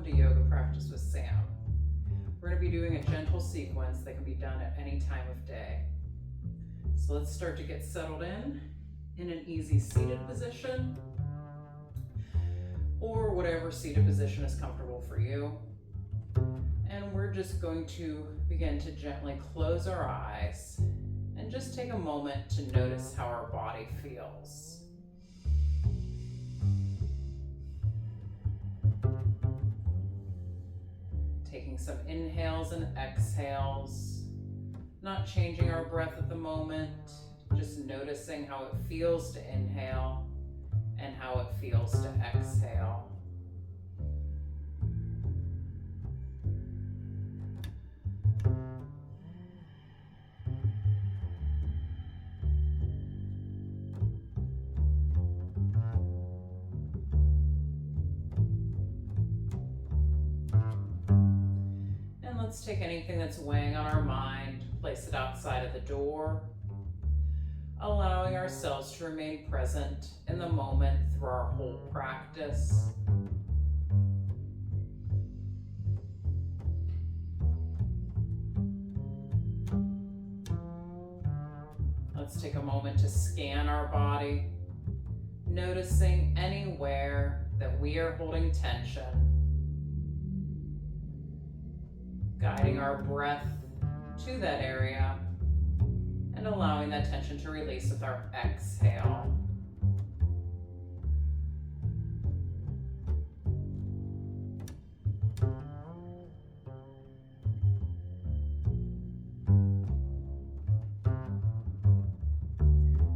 welcome to Yoga Practice with Sam. We're going to be doing a gentle sequence that can be done at any time of day. So let's start to get settled in an easy seated position, or whatever seated position is comfortable for you. And we're just going to begin to gently close our eyes and just take a moment to notice how our body feels. Taking some inhales and exhales, not changing our breath at the moment, just noticing how it feels to inhale and how it feels to exhale. Let's take anything that's weighing on our mind, place it outside of the door, allowing ourselves to remain present in the moment through our whole practice. Let's take a moment to scan our body, noticing anywhere that we are holding tension. Guiding our breath to that area and allowing that tension to release with our exhale.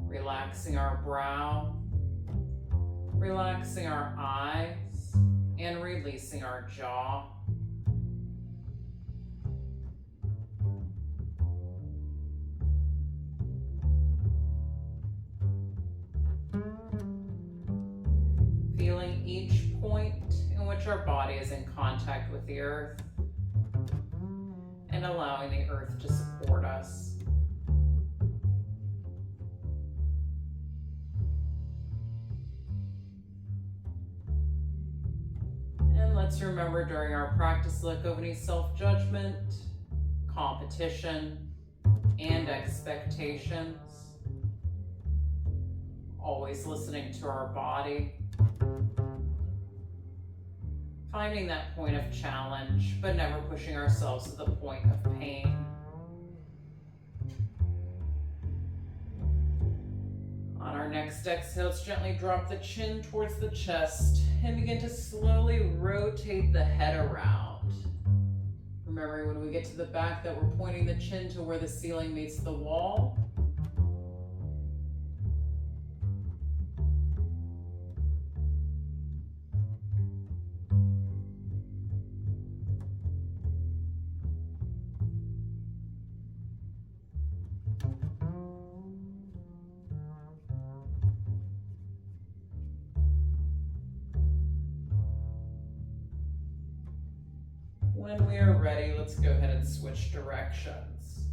Relaxing our brow, relaxing our eyes, and releasing our jaw. Feeling each point in which our body is in contact with the earth and allowing the earth to support us. And let's remember during our practice to let go of any self-judgment, competition, and expectations. Always listening to our body. Finding that point of challenge, but never pushing ourselves to the point of pain. On our next exhale, let's gently drop the chin towards the chest and begin to slowly rotate the head around. Remembering when we get to the back that we're pointing the chin to where the ceiling meets the wall. When we are ready, let's go ahead and switch directions.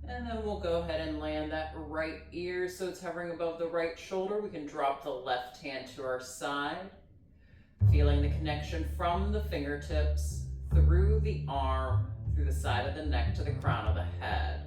And then we'll go ahead and land that right ear so it's hovering above the right shoulder. We can drop the left hand to our side. Feeling the connection from the fingertips through the arm, through the side of the neck to the crown of the head.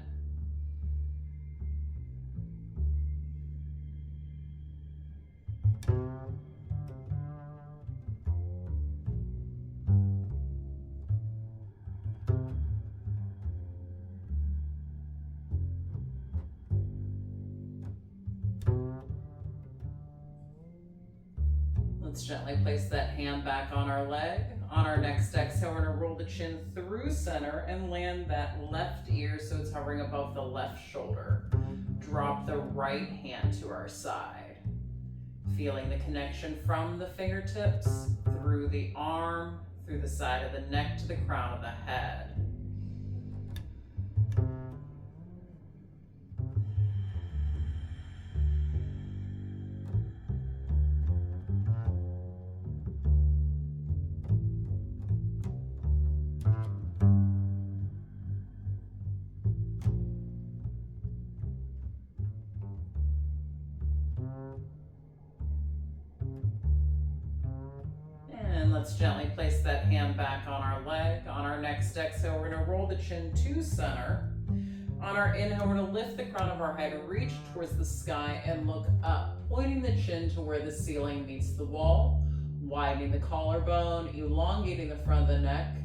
Let's gently place that hand back on our leg. On our next exhale, we're going to roll the chin through center and land that left ear so it's hovering above the left shoulder. Drop the right hand to our side. Feeling the connection from the fingertips through the arm, through the side of the neck to the crown of the head. let's gently place that hand back on our leg. On our next exhale, we're gonna roll the chin to center. On our inhale, we're gonna lift the crown of our head, reach towards the sky and look up, pointing the chin to where the ceiling meets the wall, widening the collarbone, elongating the front of the neck.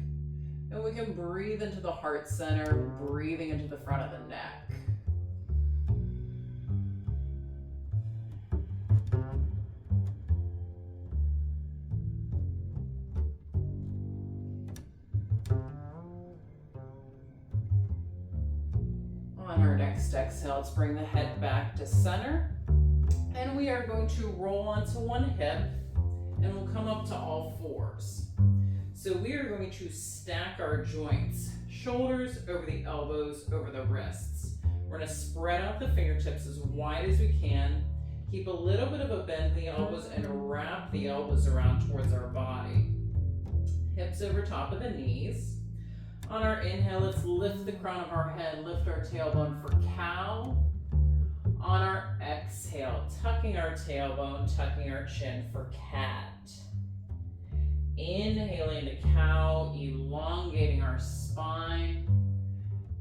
And we can breathe into the heart center, breathing into the front of the neck. On our next exhale, let's bring the head back to center. And we are going to roll onto one hip and we'll come up to all fours. So we are going to stack our joints, shoulders over the elbows, over the wrists. We're going to spread out the fingertips as wide as we can. Keep a little bit of a bend in the elbows and wrap the elbows around towards our body. Hips over top of the knees. On our inhale, let's lift the crown of our head, lift our tailbone for cow. On our exhale, tucking our tailbone, tucking our chin for cat. Inhaling to cow, elongating our spine.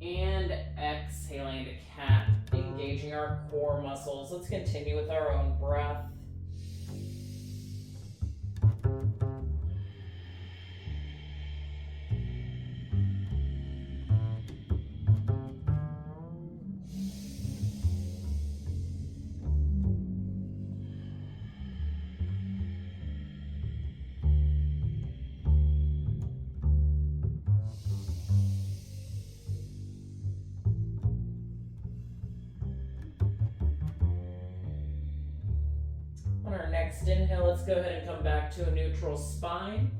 And exhaling to cat, engaging our core muscles. Let's continue with our own breath. On our next inhale, let's go ahead and come back to a neutral spine.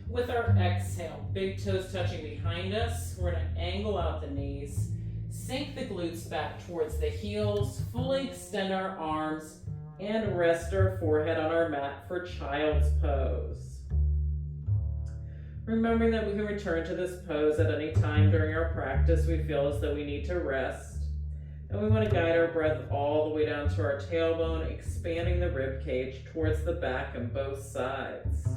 With our exhale, big toes touching behind us, we're going to angle out the knees, sink the glutes back towards the heels, fully extend our arms, and rest our forehead on our mat for child's pose. Remembering that we can return to this pose at any time during our practice we feel as though we need to rest. And we want to guide our breath all the way down to our tailbone, expanding the rib cage towards the back and both sides.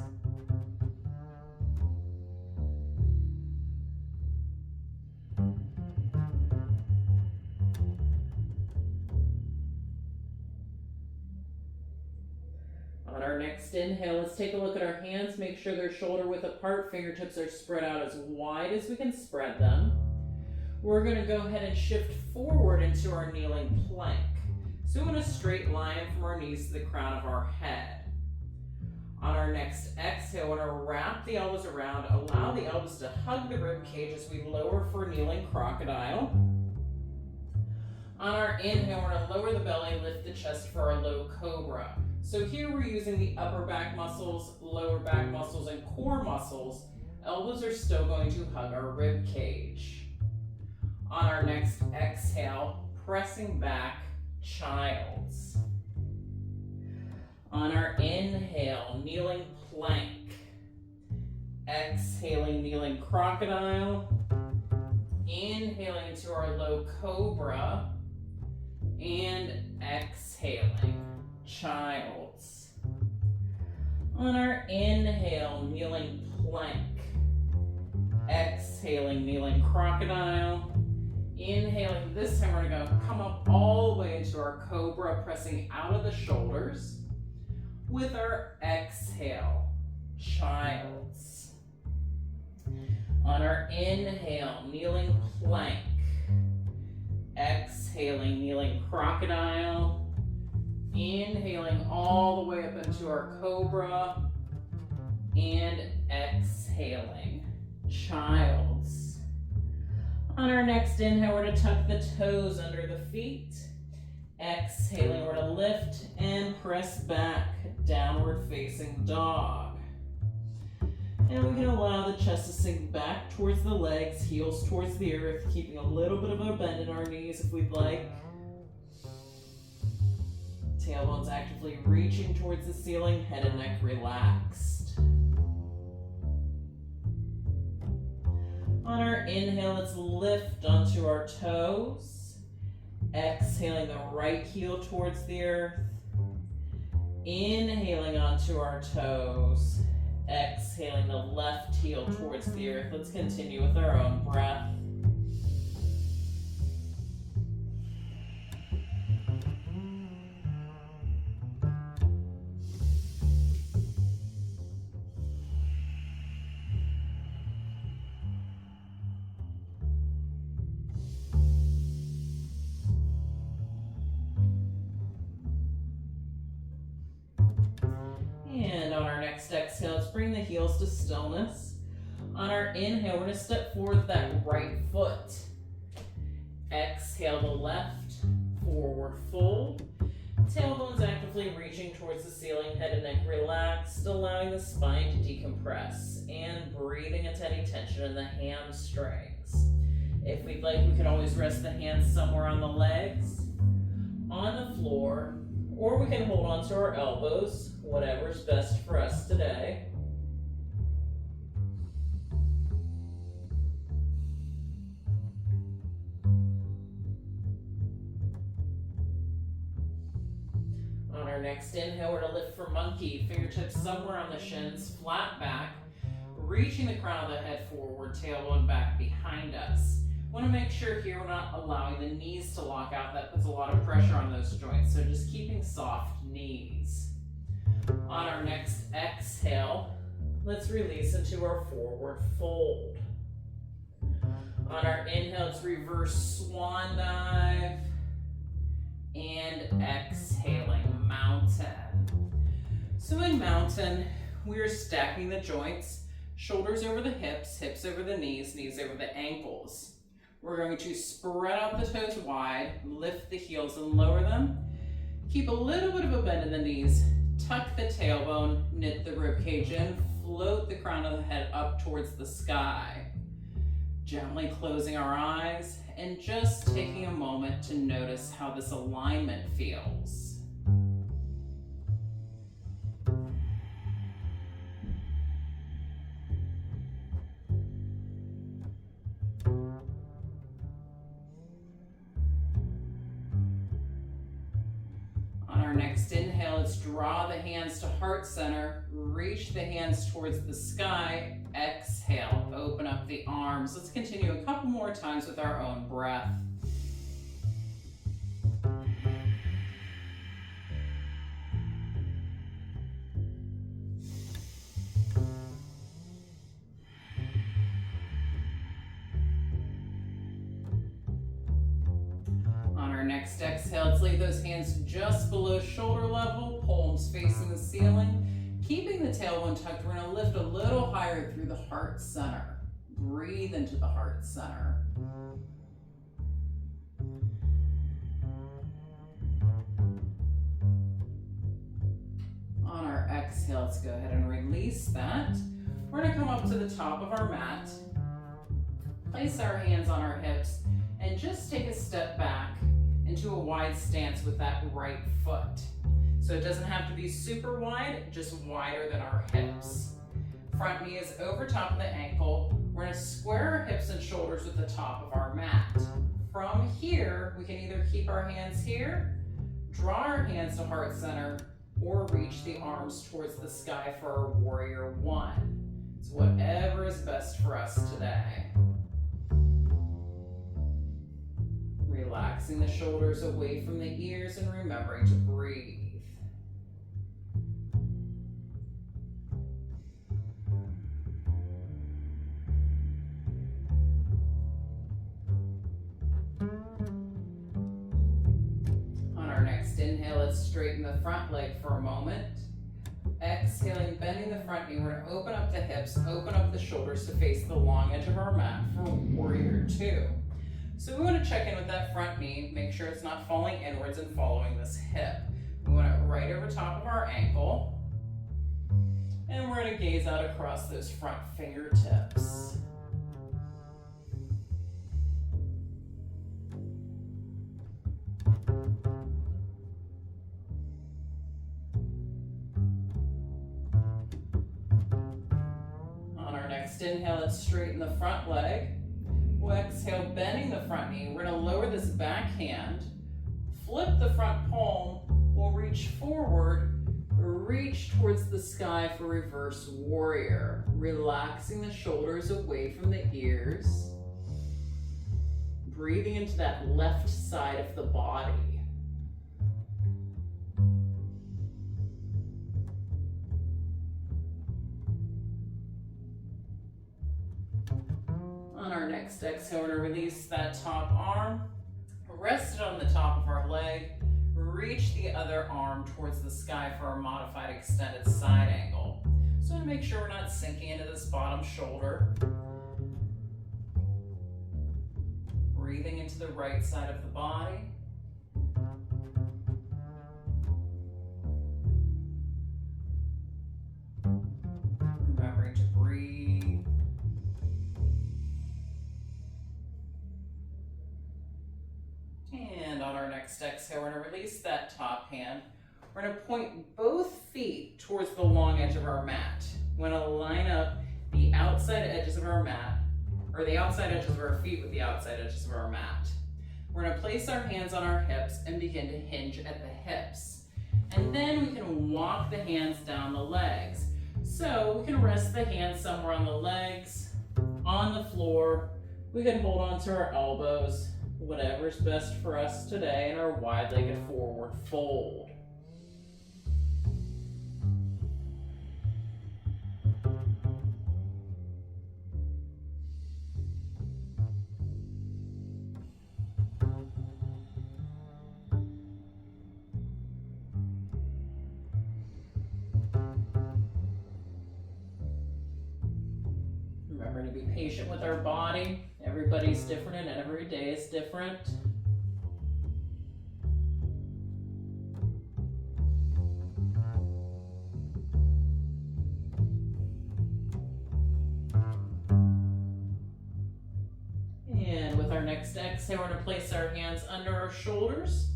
On our next inhale, let's take a look at our hands. Make sure they're shoulder width apart. Fingertips are spread out as wide as we can spread them. We're going to go ahead and shift forward into our kneeling plank. So in a straight line from our knees to the crown of our head. On our next exhale, we're going to wrap the elbows around, allow the elbows to hug the rib cage as we lower for kneeling crocodile. On our inhale, we're going to lower the belly, lift the chest for our low cobra. So here we're using the upper back muscles, lower back muscles, and core muscles. Elbows are still going to hug our rib cage. On our next exhale, pressing back, child's. On our inhale, kneeling plank. Exhaling, kneeling crocodile. Inhaling into our low cobra. And exhaling, child's. On our inhale, kneeling plank. Exhaling, kneeling crocodile. Inhaling, this time we're going to come up all the way into our cobra, pressing out of the shoulders. With our exhale, child's. On our inhale, kneeling plank. Exhaling, kneeling crocodile. Inhaling all the way up into our cobra. And exhaling, child's. On our next inhale, we're going to tuck the toes under the feet. Exhaling, we're going to lift and press back, downward facing dog. And we can allow the chest to sink back towards the legs, heels towards the earth, keeping a little bit of a bend in our knees if we'd like. Tailbone's actively reaching towards the ceiling, head and neck relaxed. On our inhale, let's lift onto our toes. Exhaling the right heel towards the earth. Inhaling onto our toes. Exhaling the left heel towards the earth. Let's continue with our own breath. And on our next exhale, let's bring the heels to stillness. On our inhale, we're going to step forward with that right foot. Exhale the left, forward fold. Tailbones actively reaching towards the ceiling, head and neck relaxed, allowing the spine to decompress, and breathing into any tension in the hamstrings. If we'd like, we can always rest the hands somewhere on the legs, on the floor, or we can hold on to our elbows, whatever's best for us today. On our next inhale, we're going to lift for monkey. Fingertips somewhere on the shins, flat back, reaching the crown of the head forward, tailbone back behind us. Want to make sure here we're not allowing the knees to lock out. That puts a lot of pressure on those joints. So just keeping soft knees. On our next exhale, let's release into our forward fold. On our inhale, let's reverse swan dive. And exhaling, mountain. So in mountain, we're stacking the joints, shoulders over the hips, hips over the knees, knees over the ankles. We're going to spread out the toes wide, lift the heels and lower them. Keep a little bit of a bend in the knees, tuck the tailbone, knit the rib cage in, float the crown of the head up towards the sky. Gently closing our eyes and just taking a moment to notice how this alignment feels. On our next inhale, let's draw the hands to heart center, reach the hands towards the sky, exhale, open up the arms. Let's continue a couple more times with our own breath. Next exhale, let's leave those hands just below shoulder level, palms facing the ceiling. Keeping the tailbone tucked, we're going to lift a little higher through the heart center. Breathe into the heart center. On our exhale, let's go ahead and release that. We're going to come up to the top of our mat, place our hands on our hips, and just take a step back into a wide stance with that right foot. So it doesn't have to be super wide, just wider than our hips. Front knee is over top of the ankle. We're going to square our hips and shoulders with the top of our mat. From here, we can either keep our hands here, draw our hands to heart center, or reach the arms towards the sky for our warrior one. It's whatever is best for us today. Relaxing the shoulders away from the ears and remembering to breathe. On our next inhale, let's straighten the front leg for a moment. Exhaling, bending the front knee. We're going to open up the hips, open up the shoulders to face the long edge of our mat for warrior two. So we want to check in with that front knee, make sure it's not falling inwards and following this hip. We want it right over top of our ankle. And we're going to gaze out across those front fingertips. On our next inhale, let's straighten the front leg. We'll exhale, bending the front knee. We're going to lower this back hand, flip the front palm. We'll reach forward, reach towards the the sky for reverse warrior, relaxing the shoulders away from the ears, breathing into that left side of the body. On our next exhale, we're going to release that top arm, rest it on the top of our leg, reach the other arm towards the sky for our modified extended side angle. So to make sure we're not sinking into this bottom shoulder. Breathing into the right side of the body. Remembering to breathe. And on our next exhale, we're going to release that top hand. We're going to point both feet towards the long edge of our mat. We're going to line up the outside edges of our mat, or the outside edges of our feet with the outside edges of our mat. We're going to place our hands on our hips and begin to hinge at the hips. And then we can walk the hands down the legs. So we can rest the hands somewhere on the legs, on the floor. We can hold on to our elbows, whatever's best for us today, in our wide-legged forward fold. Remember to be patient with our body. Everybody's different and every day is different. And with our next exhale, we're going to place our hands under our shoulders.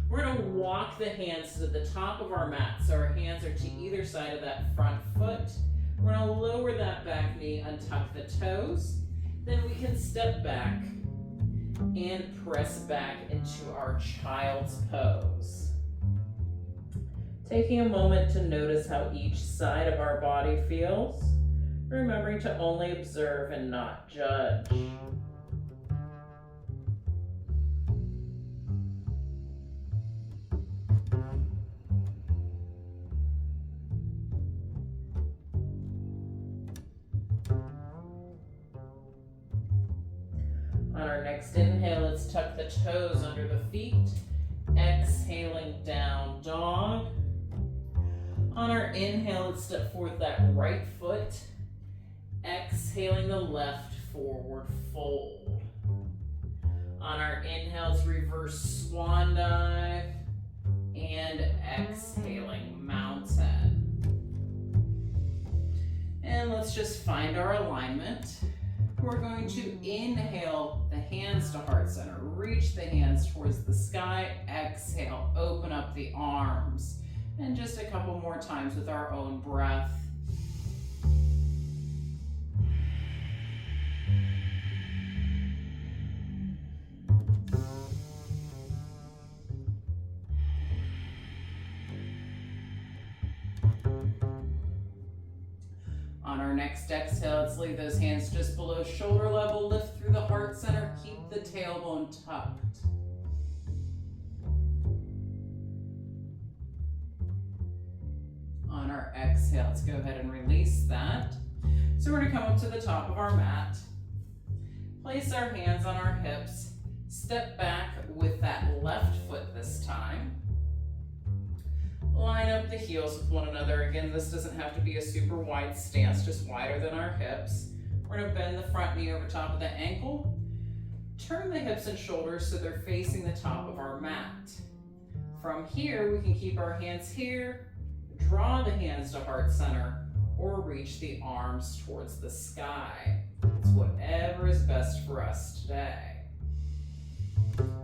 We're going to walk the hands to the top of our mat, so our hands are to either side of that front foot. We're going to lower that back knee, untuck the toes. Then we can step back and press back into our child's pose. Taking a moment to notice how each side of our body feels, remembering to only observe and not judge. On our next inhale, let's tuck the toes under the feet. Exhaling, down dog. On our inhale, let's step forward that right foot. Exhaling the left, forward fold. On our inhale, let's reverse swan dive. And exhaling, mountain. And let's just find our alignment. We're going to inhale the hands to heart center. Reach the hands towards the sky. Exhale, open up the arms. And just a couple more times with our own breath. On our next exhale, let's leave those hands just below shoulder level. Lift through the heart center. Keep the tailbone tucked. On our exhale, let's go ahead and release that. So we're going to come up to the top of our mat. Place our hands on our hips. Step back with that left foot this time. Line up the heels with one another. Again, this doesn't have to be a super wide stance, just wider than our hips. We're going to bend the front knee over top of the ankle. Turn the hips and shoulders so they're facing the top of our mat. From here, we can keep our hands here, draw the hands to heart center, or reach the arms towards the sky. It's whatever is best for us today.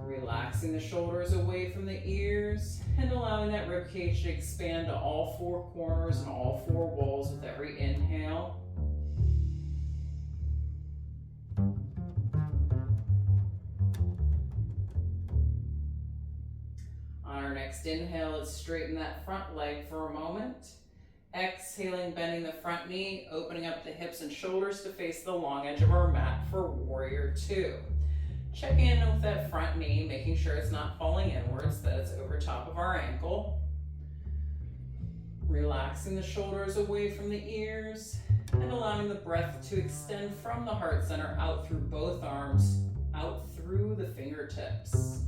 Relaxing the shoulders away from the ears and allowing that rib cage to expand to all four corners and all four walls with every inhale. On our next inhale, let's straighten that front leg for a moment. Exhaling, bending the front knee, opening up the hips and shoulders to face the long edge of our mat for warrior two. Check in with that front knee, making sure it's not falling inwards, that it's over top of our ankle. Relaxing the shoulders away from the ears and allowing the breath to extend from the heart center out through both arms, out through the fingertips.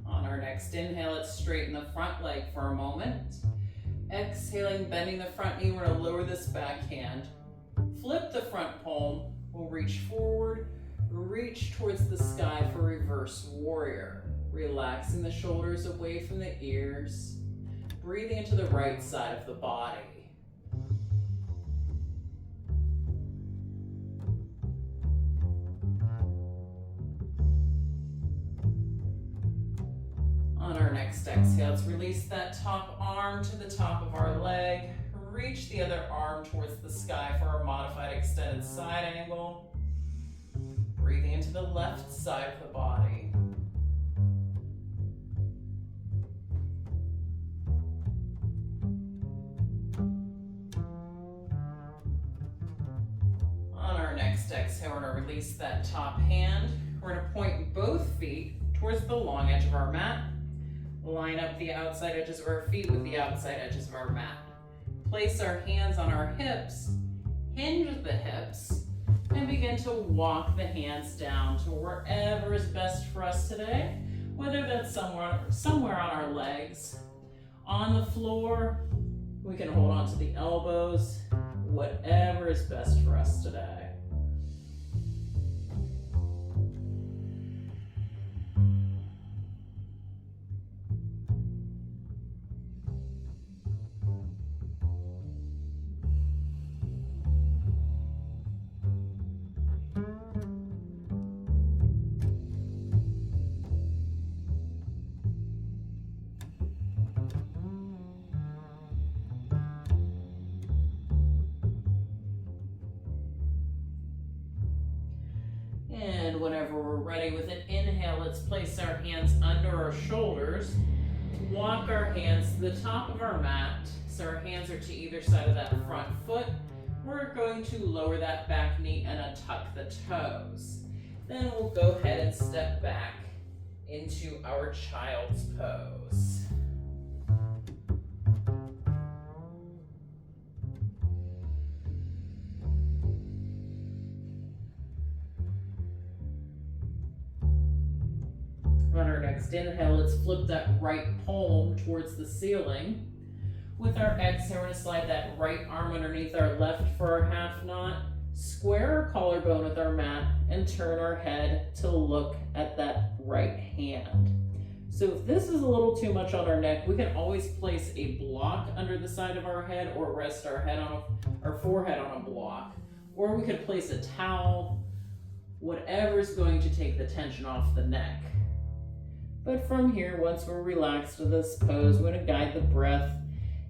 On our next inhale, let's straighten the front leg for a moment. Exhaling, bending the front knee, we're going to lower this back hand. Flip the front palm, we'll reach forward, reach towards the sky for reverse warrior. Relaxing the shoulders away from the ears. Breathing into the right side of the body. On our next exhale, let's release that top arm to the top of our leg. Reach the other arm towards the sky for our modified extended side angle. Breathing into the left side of the body. On our next exhale, we're going to release that top hand. We're going to point both feet towards the long edge of our mat. Line up the outside edges of our feet with the outside edges of our mat. Place our hands on our hips, hinge the hips, and begin to walk the hands down to wherever is best for us today, whether that's somewhere on our legs, on the floor, we can hold on to the elbows, whatever is best for us today. And whenever we're ready with an inhale, let's place our hands under our shoulders. Walk our hands to the top of our mat. So our hands are to either side of that front foot. We're going to lower that back knee and tuck the toes. Then we'll go ahead and step back into our child's pose. On our next inhale, let's flip that right palm towards the ceiling. With our exhale, we're going to slide that right arm underneath our left for our half knot, square our collarbone with our mat, and turn our head to look at that right hand. So if this is a little too much on our neck, we can always place a block under the side of our head or rest our forehead on a block. Or we could place a towel, whatever's going to take the tension off the neck. But from here, once we're relaxed to this pose, we're going to guide the breath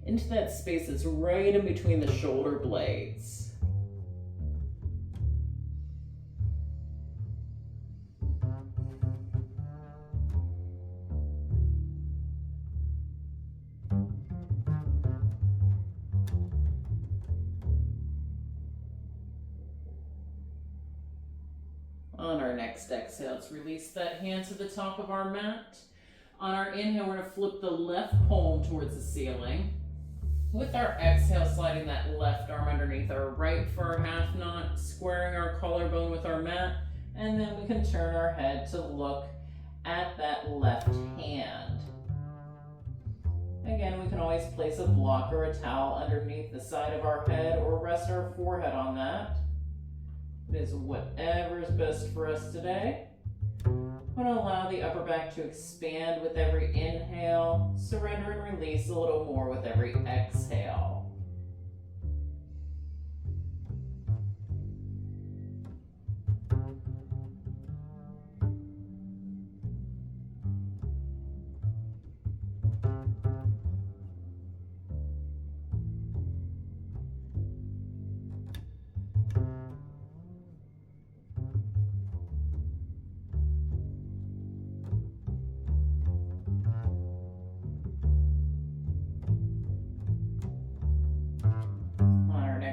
into that space that's right in between the shoulder blades. On our next exhale, let's release that hand to the top of our mat. On our inhale, we're going to flip the left palm towards the ceiling. With our exhale, sliding that left arm underneath our right for our half knot, squaring our collarbone with our mat, and then we can turn our head to look at that left hand. Again, we can always place a block or a towel underneath the side of our head or rest our forehead on that. It is whatever is best for us today. I'm going to allow the upper back to expand with every inhale, surrender and release a little more with every exhale.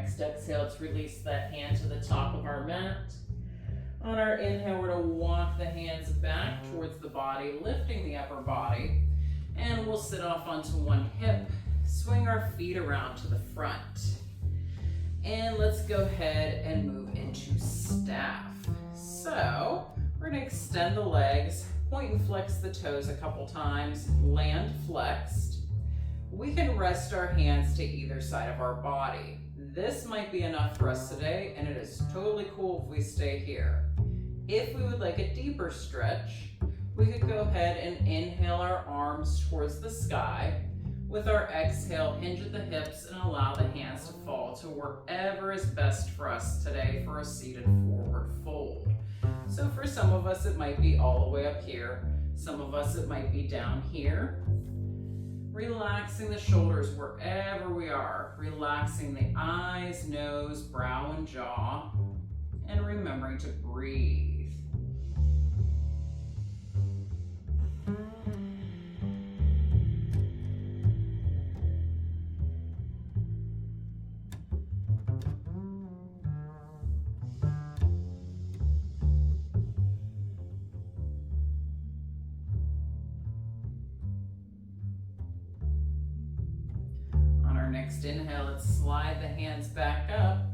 next exhale, let's release that hand to the top of our mat. On our inhale, we're going to walk the hands back towards the body, lifting the upper body. And we'll sit off onto one hip, swing our feet around to the front. And let's go ahead and move into staff. So we're going to extend the legs, point and flex the toes a couple times, land flexed. We can rest our hands to either side of our body. This might be enough for us today, and it is totally cool if we stay here. If we would like a deeper stretch, we could go ahead and inhale our arms towards the sky. With our exhale, hinge at the hips and allow the hands to fall to wherever is best for us today for a seated forward fold. So for some of us, it might be all the way up here. Some of us, it might be down here. Relaxing the shoulders wherever we are. Relaxing the eyes, nose, brow, and jaw. And remembering to breathe. Next inhale, let's slide the hands back up.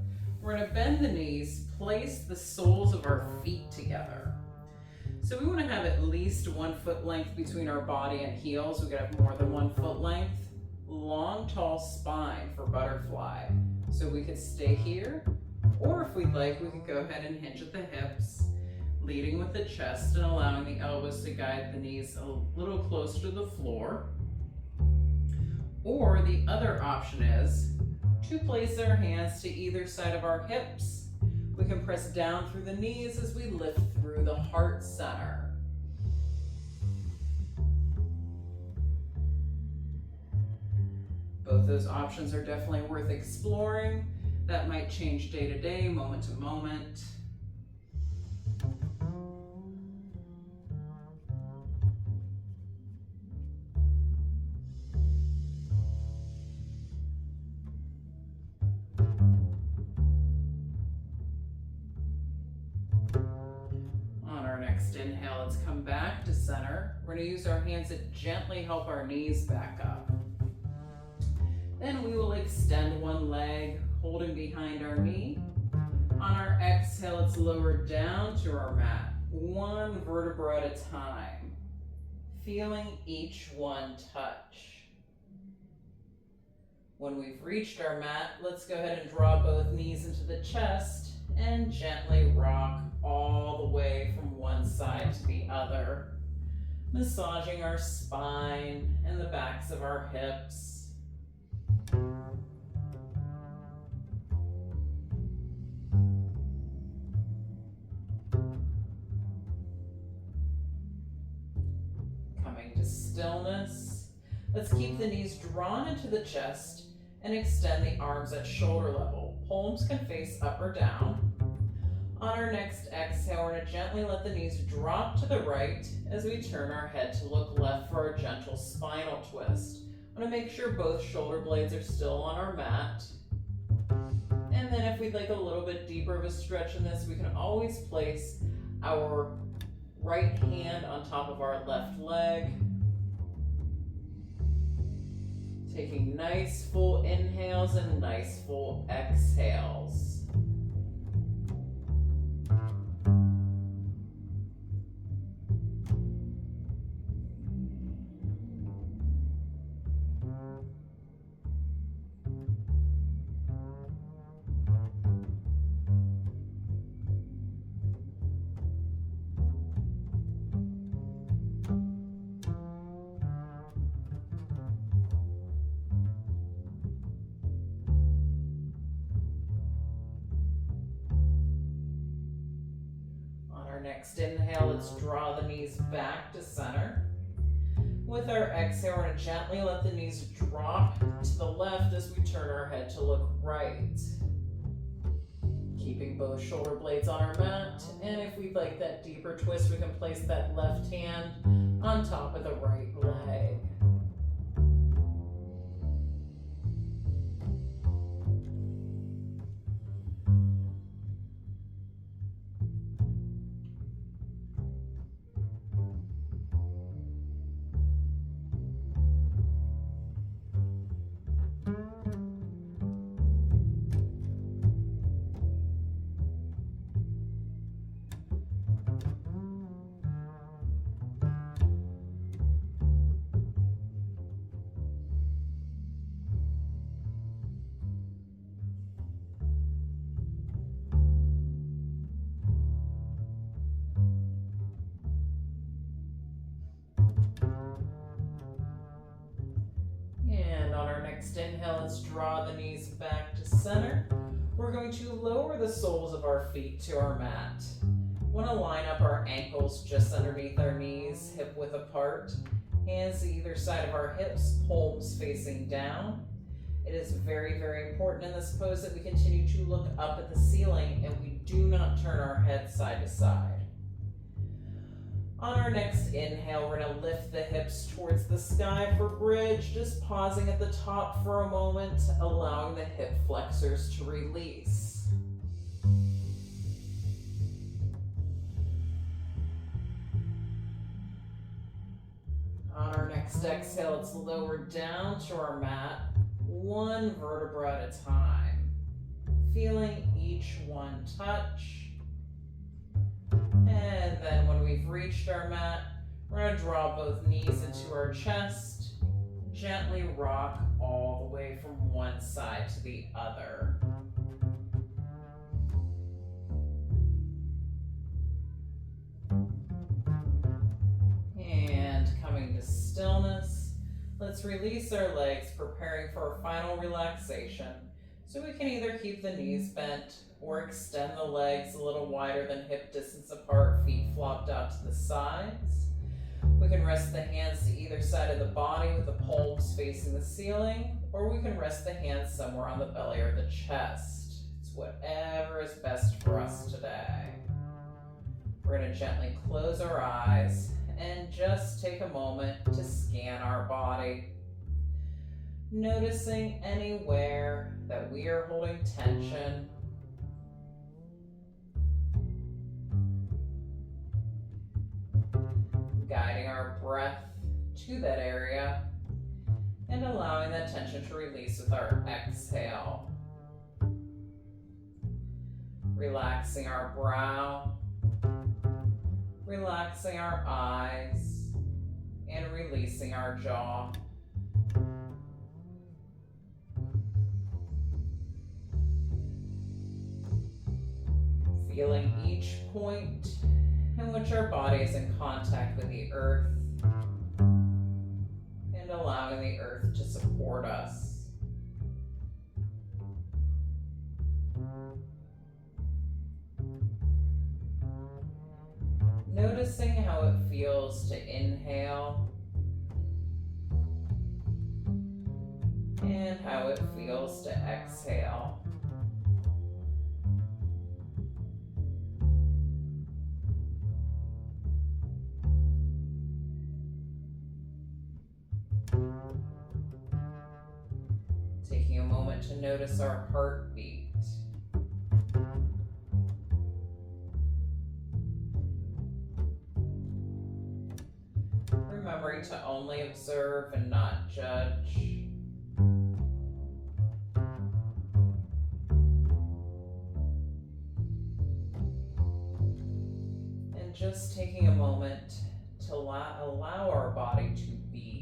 We're going to bend the knees, place the soles of our feet together. So we want to have at least 1 foot length between our body and heels. We could have more than 1 foot length. Long, tall spine for butterfly. So we could stay here, or if we'd like, we could go ahead and hinge at the hips, leading with the chest and allowing the elbows to guide the knees a little closer to the floor. Or the other option is to place our hands to either side of our hips. We can press down through the knees as we lift through the heart center. Both those options are definitely worth exploring. That might change day to day, moment to moment. Inhale, let's come back to center. We're going to use our hands to gently help our knees back up. Then we will extend one leg, holding behind our knee. On our exhale, let's lower down to our mat, 1 vertebra at a time, feeling each one touch. When we've reached our mat, let's go ahead and draw both knees into the chest and gently rock all the way from one side to the other, massaging our spine and the backs of our hips. Coming to stillness, let's keep the knees drawn into the chest and extend the arms at shoulder level. Palms can face up or down. On our next exhale, we're going to gently let the knees drop to the right as we turn our head to look left for a gentle spinal twist. I want to make sure both shoulder blades are still on our mat. And then if we'd like a little bit deeper of a stretch in this, we can always place our right hand on top of our left leg. Taking nice full inhales and nice full exhales. Next inhale, let's draw the knees back to center. With our exhale, we're going to gently let the knees drop to the left as we turn our head to look right. Keeping both shoulder blades on our mat, and if we'd like that deeper twist, we can place that left hand on top of the right leg. inhale, let's draw the knees back to center. We're going to lower the soles of our feet to our mat. Want to line up our ankles just underneath our knees, hip width apart. Hands to either side of our hips, palms facing down. It is very, very important in this pose that we continue to look up at the ceiling and we do not turn our head side to side. On our next inhale, we're going to lift the hips towards the sky for bridge, just pausing at the top for a moment, allowing the hip flexors to release. On our next exhale, let's lower down to our mat, one vertebra at a time, feeling each one touch. And then when we've reached our mat, we're going to draw both knees into our chest, gently rock all the way from one side to the other. And coming to stillness, let's release our legs, preparing for our final relaxation. So we can either keep the knees bent or extend the legs a little wider than hip distance apart, feet flopped out to the sides. We can rest the hands to either side of the body with the palms facing the ceiling, or we can rest the hands somewhere on the belly or the chest. It's whatever is best for us today. We're going to gently close our eyes and just take a moment to scan our body. Noticing anywhere that we are holding tension. Guiding our breath to that area and allowing that tension to release with our exhale. Relaxing our brow, relaxing our eyes, and releasing our jaw. Feeling each point in which our body is in contact with the earth and allowing the earth to support us. Noticing how it feels to inhale and how it feels to exhale. Taking a moment to notice our heartbeat. Remembering to only observe and not judge. And just taking a moment to allow our body to be.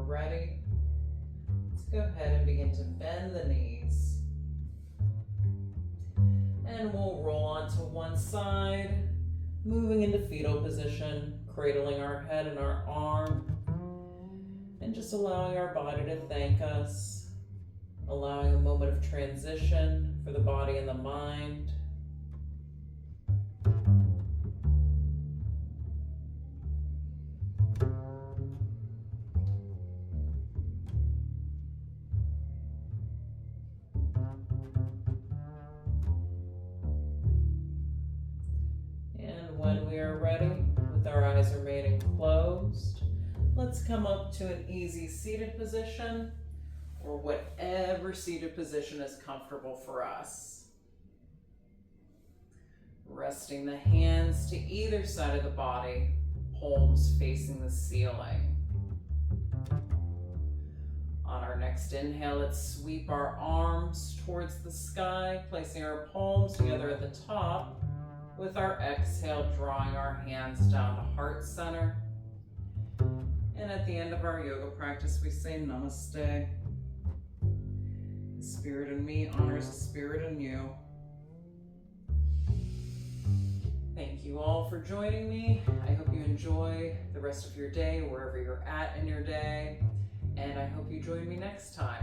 Ready? Let's go ahead and begin to bend the knees. And we'll roll onto one side, moving into fetal position, cradling our head and our arm, and just allowing our body to thank us, allowing a moment of transition for the body and the mind. Let's come up to an easy seated position, or whatever seated position is comfortable for us. Resting the hands to either side of the body, palms facing the ceiling. On our next inhale, let's sweep our arms towards the sky, placing our palms together at the top. With our exhale, drawing our hands down to heart center. And at the end of our yoga practice, we say namaste. The spirit in me honors the spirit in you. Thank you all for joining me. I hope you enjoy the rest of your day, wherever you're at in your day. And I hope you join me next time.